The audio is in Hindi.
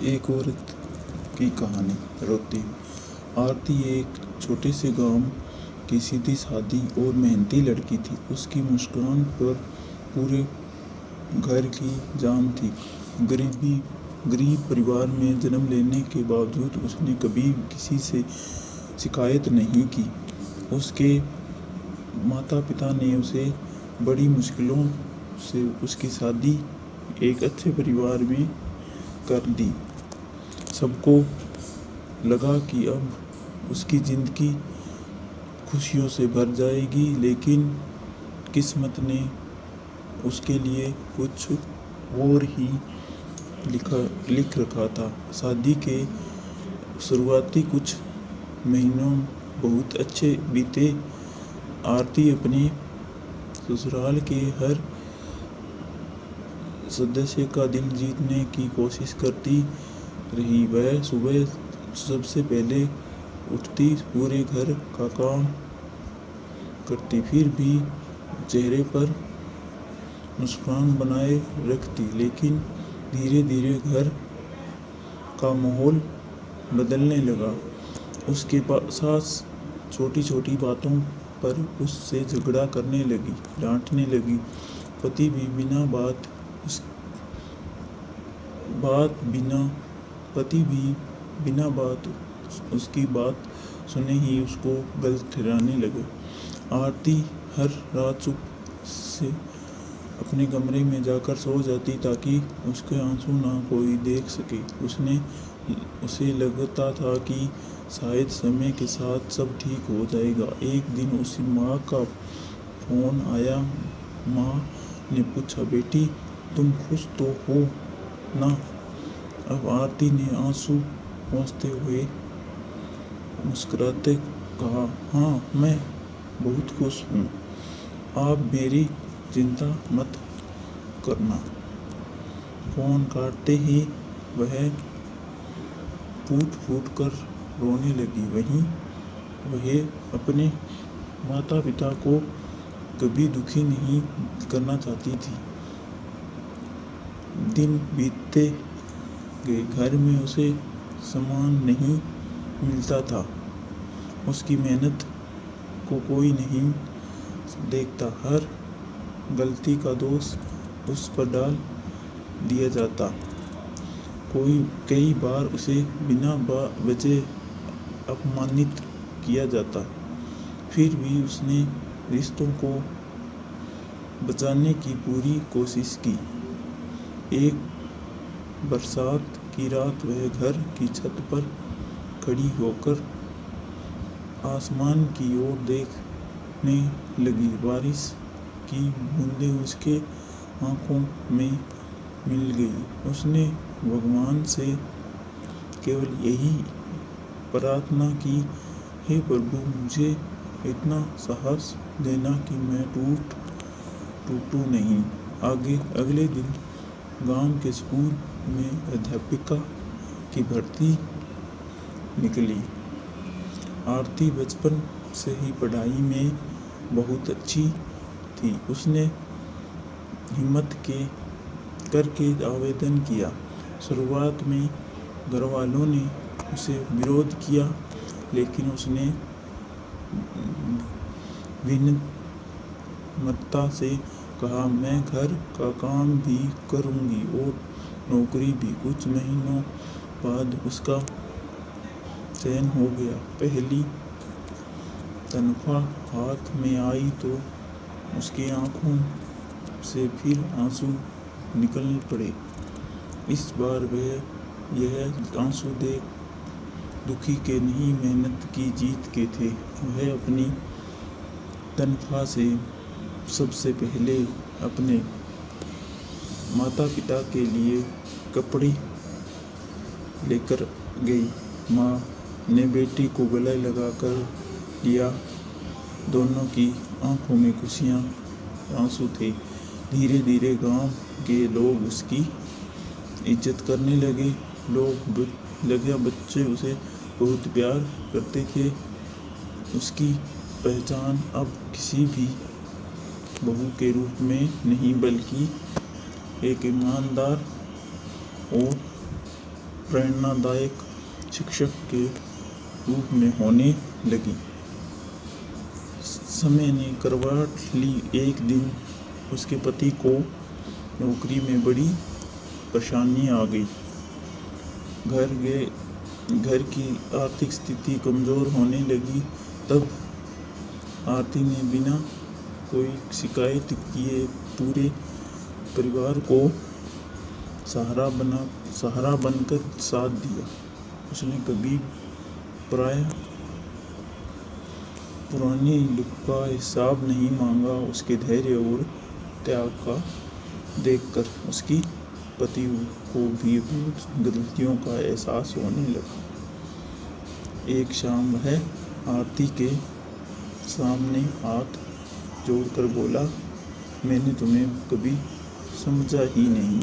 एक औरत की कहानी। रोती हुई आरती एक छोटे से गांव की सीधी सादी और मेहनती लड़की थी। उसकी मुस्कान पर पूरे घर की जान थी। गरीब परिवार में जन्म लेने के बावजूद उसने कभी किसी से शिकायत नहीं की। उसके माता पिता ने उसे बड़ी मुश्किलों से उसकी शादी एक अच्छे परिवार में कर दी। सबको लगा कि अब उसकी ज़िंदगी खुशियों से भर जाएगी, लेकिन किस्मत ने उसके लिए कुछ और ही लिख रखा था। शादी के शुरुआती कुछ महीनों बहुत अच्छे बीते। आरती अपने ससुराल के हर सदस्य का दिल जीतने की कोशिश करती रही। वह सुबह सबसे पहले उठती, पूरे घर का काम करती, फिर भी चेहरे पर मुस्कान बनाए रखती। लेकिन धीरे धीरे घर का माहौल बदलने लगा। उसके सास छोटी छोटी बातों पर उससे झगड़ा करने लगी, डांटने लगी। पति भी बिना बात उसकी बात सुने ही उसको गलत ठहराने लगे। आरती हर रात चुप से अपने कमरे में जाकर सो जाती ताकि उसके आंसू ना कोई देख सके। उसे लगता था कि शायद समय के साथ सब ठीक हो जाएगा। एक दिन उसकी माँ का फोन आया। माँ ने पूछा, बेटी तुम खुश तो हो ना? अब आरती ने आंसू पोंछते हुए मुस्कुराते कहा, हाँ मैं बहुत खुश हूँ। आप मेरी चिंता मत करना। फोन काटते ही वह फूट कर रोने लगी। वह अपने माता पिता को कभी दुखी नहीं करना चाहती थी। दिन बीतते गए, घर में उसे सम्मान नहीं मिलता था। उसकी मेहनत को कोई नहीं देखता। हर गलती का दोष उस पर डाल दिया जाता। कई बार उसे बिना वजह अपमानित किया जाता। फिर भी उसने रिश्तों को बचाने की पूरी कोशिश की। एक बरसात की रात वह घर की छत पर खड़ी होकर आसमान की ओर देखने लगी। बारिश की बूंदें उसके आंखों में मिल गई। उसने भगवान से केवल यही प्रार्थना की, हे प्रभु मुझे इतना साहस देना कि मैं टूटूं नहीं। अगले दिन गांव के स्कूल में अध्यापिका की भर्ती निकली। आरती बचपन से ही पढ़ाई में बहुत अच्छी थी। उसने हिम्मत करके आवेदन किया। शुरुआत में घरवालों ने उसे विरोध किया, लेकिन उसने विनम्रता से कहा, मैं घर का काम भी करूंगी और नौकरी भी। कुछ महीनों बाद उसका चयन हो गया। पहली तनख्वाह हाथ में आई तो उसकी आंखों से फिर आंसू निकलने पड़े। इस बार वह यह आंसू दुखी के नहीं, मेहनत की जीत के थे। वह अपनी तनख्वाह से सबसे पहले अपने माता पिता के लिए कपड़े लेकर गई। माँ ने बेटी को गले लगाकर लिया। दोनों की आंखों में खुशियाँ आंसू थे। धीरे धीरे गांव के लोग उसकी इज्जत करने लगे। बच्चे उसे बहुत प्यार करते थे। उसकी पहचान अब किसी भी बहू के रूप में नहीं, बल्कि एक ईमानदार और प्रेरणादायक शिक्षक के रूप में होने लगी। समय ने करवट ली। एक दिन उसके पति को नौकरी में बड़ी परेशानी आ गई। घर की आर्थिक स्थिति कमज़ोर होने लगी। तब आरती ने बिना कोई शिकायत किए पूरे परिवार को सहारा बनकर साथ दिया। उसने कभी पुरानी दुख का हिसाब नहीं मांगा। उसके धैर्य और त्याग का देखकर उसकी पति को भी अपनी गलतियों का एहसास होने लगा। एक शाम वह आरती के सामने हाथ जोड़कर बोला, मैंने तुम्हें कभी समझा ही नहीं।